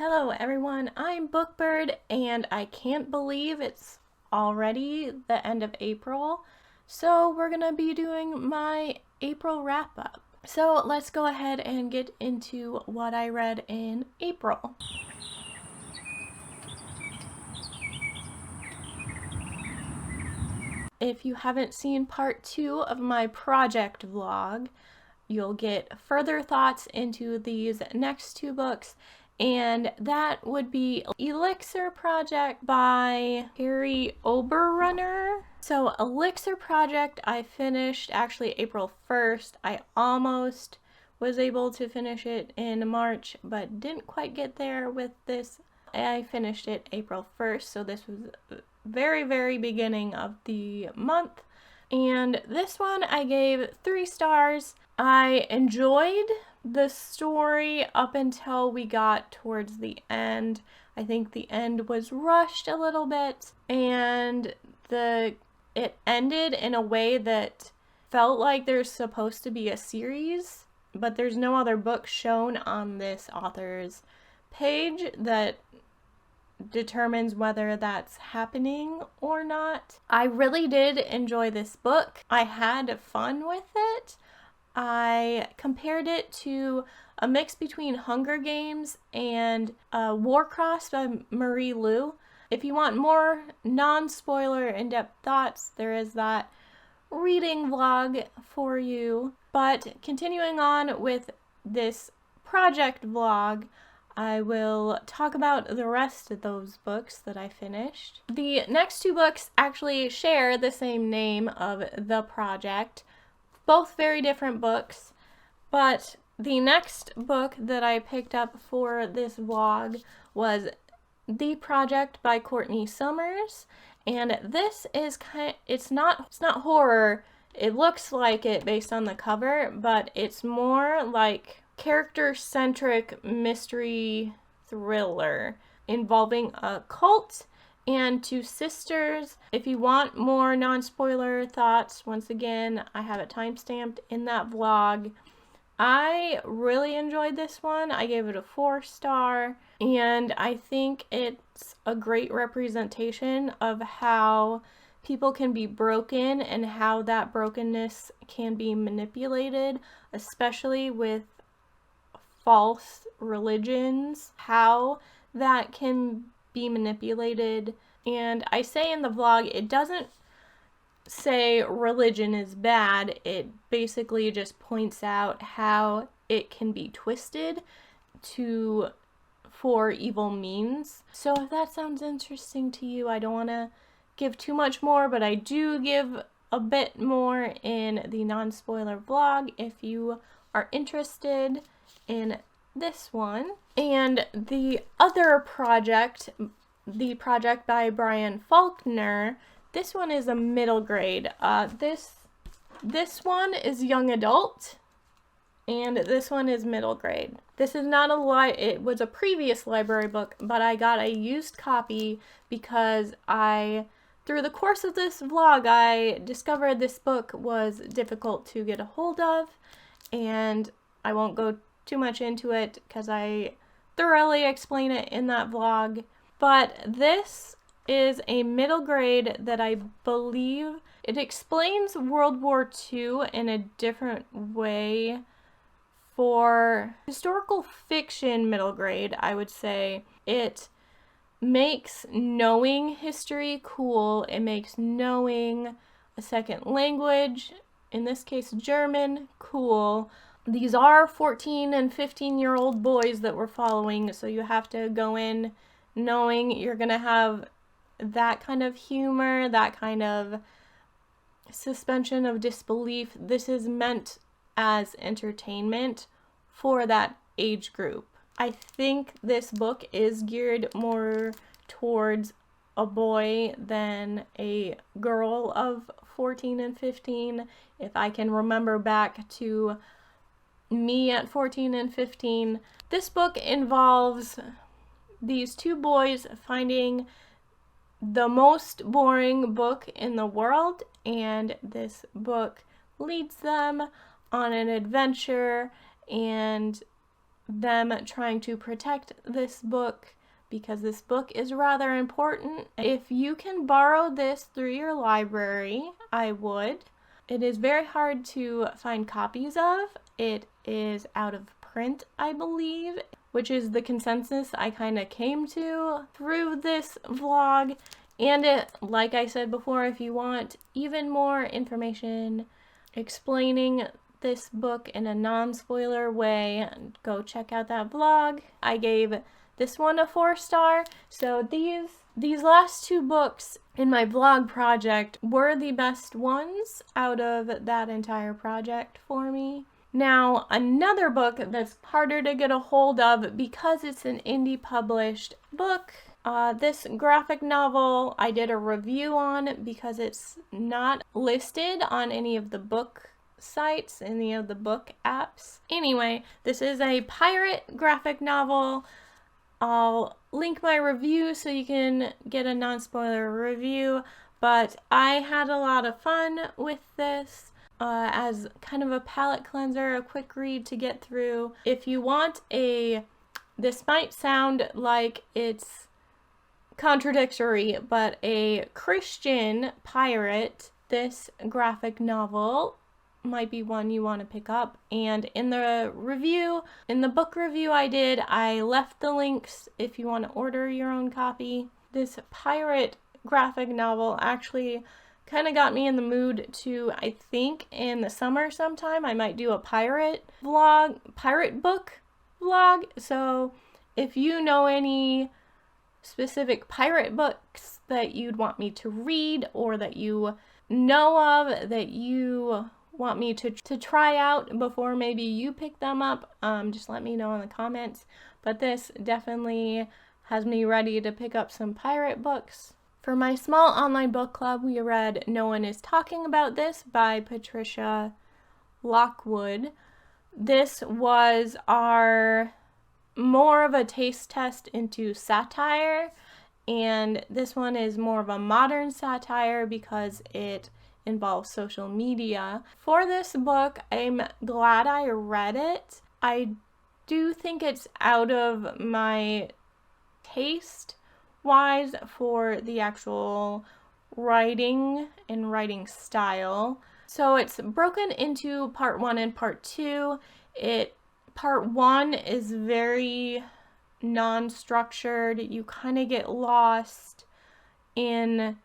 Hello everyone, I'm Bookbird and I can't believe it's already the end of April, so we're gonna be doing my April wrap-up. So let's go ahead and get into what I read in April. If you haven't seen part 2 of my project vlog, you'll get further thoughts into these next two books, and that would be Elixir Project by Harry Oberrunner. So Elixir Project I finished actually April 1st. I almost was able to finish it in March, but didn't quite get there with this. I finished it April 1st, so this was very beginning of the month. And this one I gave 3 stars. I enjoyed the story up until we got towards the end. I think the end was rushed a little bit, and it ended in a way that felt like there's supposed to be a series, but there's no other book shown on this author's page that determines whether that's happening or not. I really did enjoy this book. I had fun with it. I compared it to a mix between Hunger Games and Warcross by Marie Lu. If you want more non-spoiler in-depth thoughts, there is that reading vlog for you. But continuing on with this project vlog, I will talk about the rest of those books that I finished. The next two books actually share the same name of The Project, both very different books, but the next book that I picked up for this vlog was The Project by Courtney Summers, and this is it's not horror. It looks like it based on the cover, but it's more like character-centric mystery thriller involving a cult and two sisters. If you want more non-spoiler thoughts, once again, I have it timestamped in that vlog. I really enjoyed this one. I gave it a 4-star, and I think it's a great representation of how people can be broken and how that brokenness can be manipulated, especially with false religions, how that can be manipulated. And I say in the vlog, it doesn't say religion is bad, it basically just points out how it can be twisted for evil means. So if that sounds interesting to you, I don't want to give too much more, but I do give a bit more in the non-spoiler vlog if you are interested in this one. And the other project, The Project by Brian Falkner, this one is a middle grade. This one is young adult, and this one is middle grade. This is not it was a previous library book, but I got a used copy because through the course of this vlog, I discovered this book was difficult to get a hold of, and I won't go too much into it because I thoroughly explain it in that vlog. But this is a middle grade that I believe it explains World War II in a different way. For historical fiction middle grade, I would say it makes knowing history cool. It makes knowing a second language, in this case German, cool. These are 14 and 15-year-old boys that we're following, so you have to go in knowing you're gonna have that kind of humor, that kind of suspension of disbelief. This is meant as entertainment for that age group. I think this book is geared more towards a boy than a girl of 14 and 15. If I can remember back to me at 14 and 15, this book involves these two boys finding the most boring book in the world, and this book leads them on an adventure, and them trying to protect this book because this book is rather important. If you can borrow this through your library, I would. It is very hard to find copies of. It is out of print, I believe, which is the consensus I kind of came to through this vlog. And like I said before, if you want even more information explaining this book in a non-spoiler way, go check out that vlog. I gave this one a 4-star. So these last 2 books in my vlog project were the best ones out of that entire project for me. Now, another book that's harder to get a hold of because it's an indie published book, this graphic novel I did a review on because it's not listed on any of the book sites, any of the book apps. Anyway, this is a pirate graphic novel. I'll link my review so you can get a non-spoiler review, but I had a lot of fun with this as kind of a palate cleanser, a quick read to get through. If you want this might sound like it's contradictory, but a Christian pirate, this graphic novel might be one you want to pick up. And in the book review I did, I left the links if you want to order your own copy. This pirate graphic novel actually kind of got me in the mood to, I think in the summer sometime, I might do a pirate book vlog. So if you know any specific pirate books that you'd want me to read, or that you know of that you want me to try out before maybe you pick them up, just let me know in the comments. But this definitely has me ready to pick up some pirate books. For my small online book club, we read No One Is Talking About This by Patricia Lockwood. This was our more of a taste test into satire, and this one is more of a modern satire because it involves social media. For this book, I'm glad I read it. I do think it's out of my taste wise for the actual writing and writing style. So it's broken into part 1 and part 2. Part 1 is very non-structured. You kind of get lost in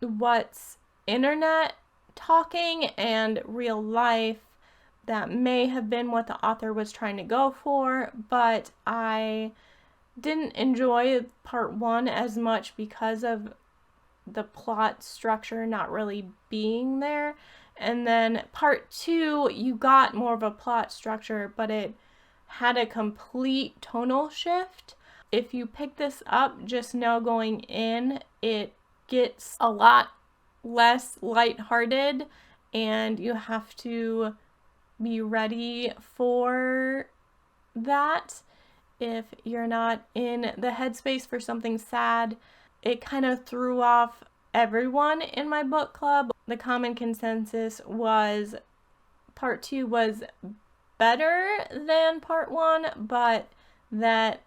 what's internet talking and real life. That may have been what the author was trying to go for, but I didn't enjoy part 1 as much because of the plot structure not really being there. And then part 2, you got more of a plot structure, but it had a complete tonal shift. If you pick this up, just know going in, it gets a lot less lighthearted, and you have to be ready for that. If you're not in the headspace for something sad, it kind of threw off everyone in my book club. The common consensus was part 2 was better than part 1, but that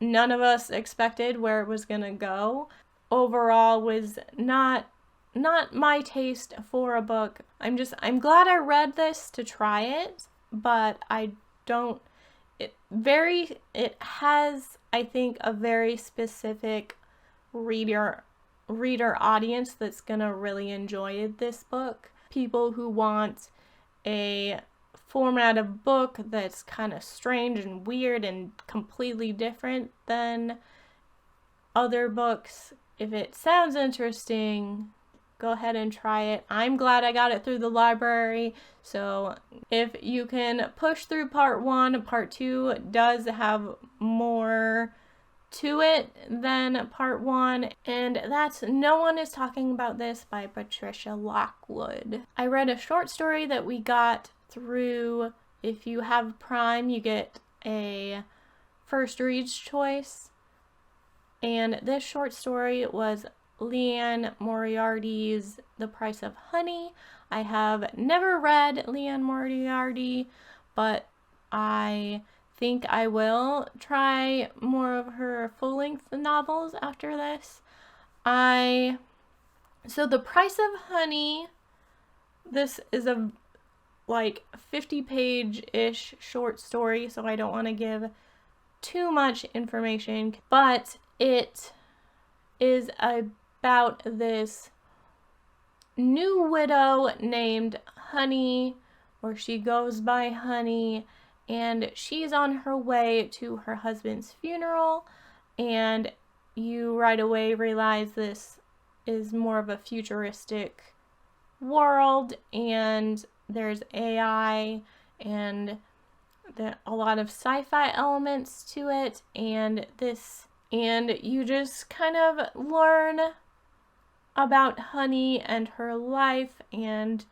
none of us expected where it was gonna go. Overall was not my taste for a book. I'm glad I read this to try it, but it has, I think, a very specific reader audience that's gonna really enjoy this book. People who want a format of book that's kind of strange and weird and completely different than other books. If it sounds interesting, go ahead and try it. I'm glad I got it through the library. So if you can push through part 1, part 2 does have more to it than part 1, and that's No One Is Talking About This by Patricia Lockwood. I read a short story that we got through, if you have Prime, you get a first reads choice, and this short story was Leanne Moriarty's The Price of Honey. I have never read Leanne Moriarty, but I think I will try more of her full-length novels after this. So The Price of Honey, this is a 50-page-ish short story, so I don't want to give too much information, but it is about this new widow named Honey, or she goes by Honey, and she's on her way to her husband's funeral, and you right away realize this is more of a futuristic world, and there's AI and a lot of sci-fi elements to it, and you just kind of learn about Honey and her life and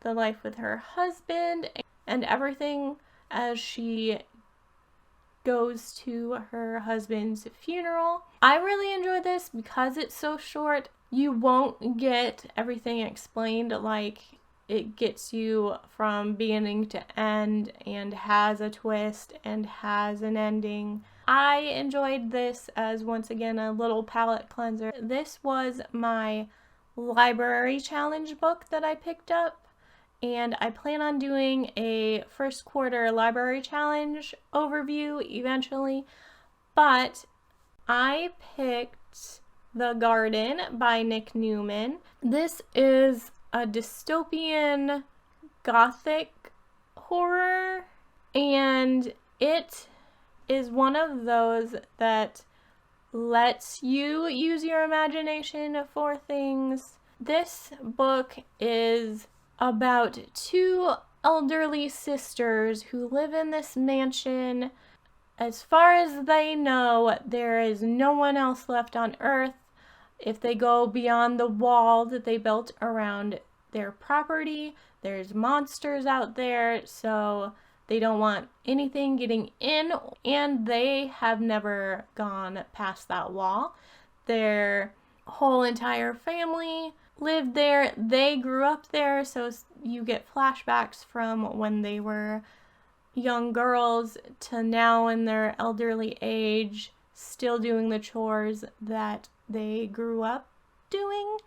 the life with her husband and everything as she goes to her husband's funeral. I really enjoy this because it's so short. You won't get everything explained, it gets you from beginning to end and has a twist and has an ending. I enjoyed this as, once again, a little palate cleanser. This was my library challenge book that I picked up, and I plan on doing a first quarter library challenge overview eventually, but I picked The Garden by Nick Newman. This is a dystopian gothic horror, and it is one of those that lets you use your imagination for things. This book is about two elderly sisters who live in this mansion. As far as they know, there is no one else left on Earth. If they go beyond the wall that they built around their property, there's monsters out there, so they don't want anything getting in, and they have never gone past that wall. Their whole entire family lived there. They grew up there, so you get flashbacks from when they were young girls to now in their elderly age, still doing the chores that they grew up doing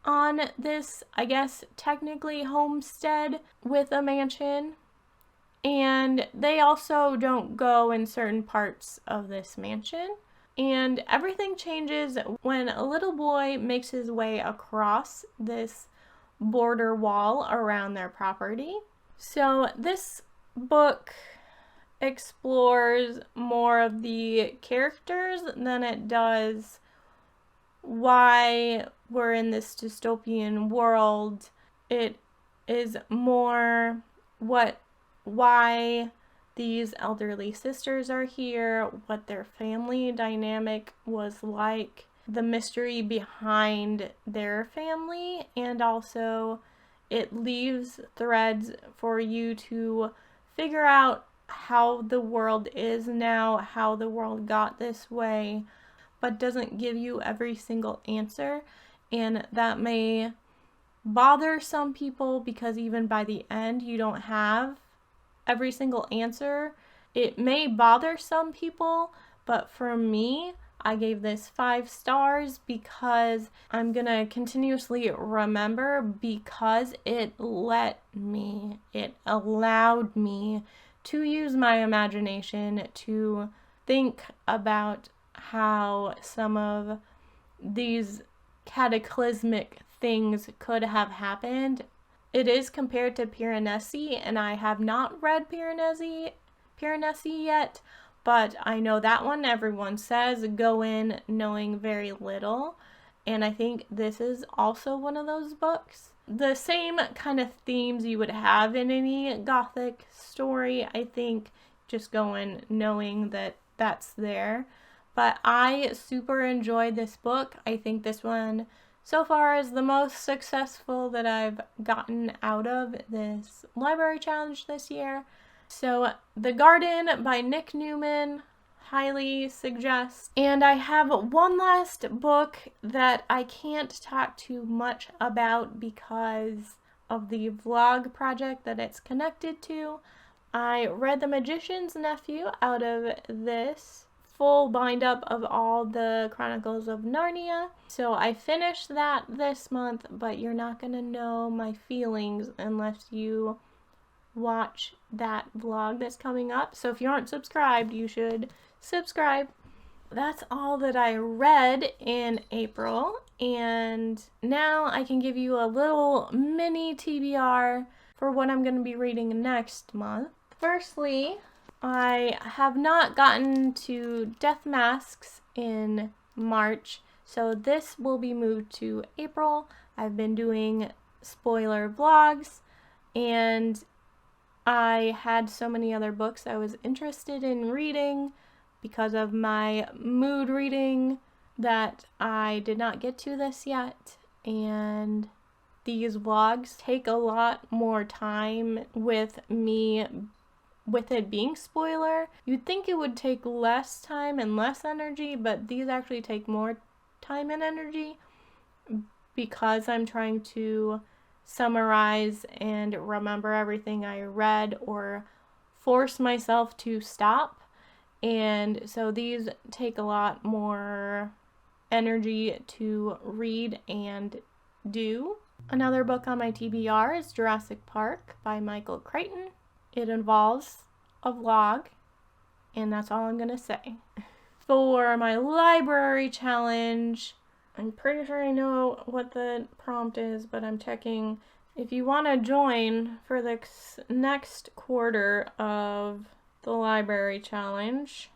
on this, I guess, technically homestead with a mansion. And they also don't go in certain parts of this mansion. And everything changes when a little boy makes his way across this border wall around their property. So this book explores more of the characters than it does why we're in this dystopian world. It is more why these elderly sisters are here, what their family dynamic was like, the mystery behind their family, and also it leaves threads for you to figure out how the world is now, how the world got this way, but doesn't give you every single answer. And that may bother some people because even by the end you don't have every single answer. It may bother some people, but for me, I gave this 5 stars because I'm gonna continuously remember, because it allowed me to use my imagination to think about how some of these cataclysmic things could have happened. It is compared to Piranesi, and I have not read Piranesi yet, but I know that one everyone says go in knowing very little, and I think this is also one of those books. The same kind of themes you would have in any gothic story, I think, just go in knowing that that's there. But I super enjoyed this book. I think this one so far is the most successful that I've gotten out of this library challenge this year. So The Garden by Nick Newman, highly suggest. And I have one last book that I can't talk too much about because of the vlog project that it's connected to, I read The Magician's Nephew out of this full bind up of all the Chronicles of Narnia. So I finished that this month, but you're not going to know my feelings unless you watch that vlog that's coming up. So if you aren't subscribed, you should subscribe. That's all that I read in April, and now I can give you a little mini TBR for what I'm going to be reading next month. Firstly, I have not gotten to Death Masks in March, so this will be moved to April. I've been doing spoiler vlogs, and I had so many other books I was interested in reading because of my mood reading that I did not get to this yet, and these vlogs take a lot more time with me with it being spoiler. You'd think it would take less time and less energy, but these actually take more time and energy because I'm trying to summarize and remember everything I read or force myself to stop. And so these take a lot more energy to read and do. Another book on my TBR is Jurassic Park by Michael Crichton. It involves a vlog, and that's all I'm going to say. For my library challenge, I'm pretty sure I know what the prompt is, but I'm checking. If you want to join for the next quarter of the library challenge.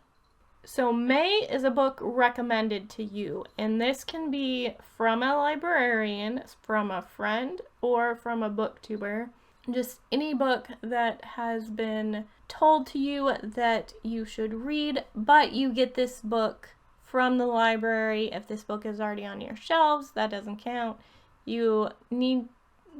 So May is a book recommended to you, and this can be from a librarian, from a friend, or from a booktuber. Just any book that has been told to you that you should read, but you get this book from the library. If this book is already on your shelves, that doesn't count. The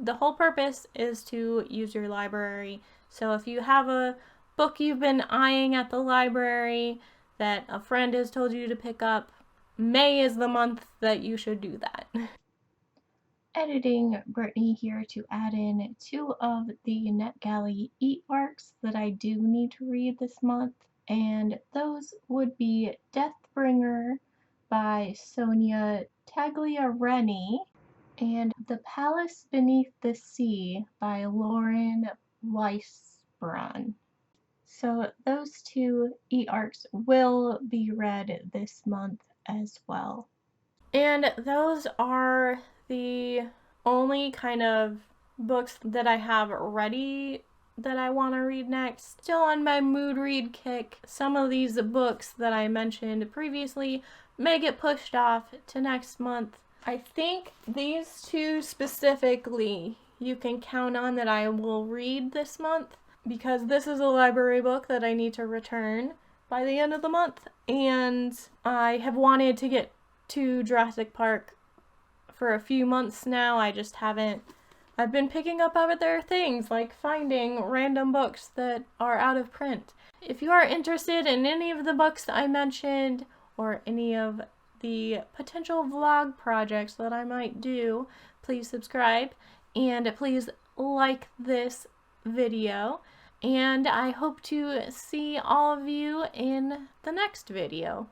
whole purpose is to use your library. So if you have a book you've been eyeing at the library that a friend has told you to pick up, May is the month that you should do that. Editing Brittany here to add in 2 of the NetGalley e-arcs that I do need to read this month, and those would be Deathbringer by Sonia Tagliarenni and The Palace Beneath the Sea by Lauren Weisbrunn. So those 2 e-arcs will be read this month as well. And those are the only kind of books that I have ready that I want to read next. Still on my mood read kick. Some of these books that I mentioned previously may get pushed off to next month. I think these 2 specifically you can count on that I will read this month, because this is a library book that I need to return by the end of the month, and I have wanted to get to Jurassic Park for a few months now. I just haven't. I've been picking up other things, like finding random books that are out of print. If you are interested in any of the books I mentioned, or any of the potential vlog projects that I might do, please subscribe, and please like this video, and I hope to see all of you in the next video.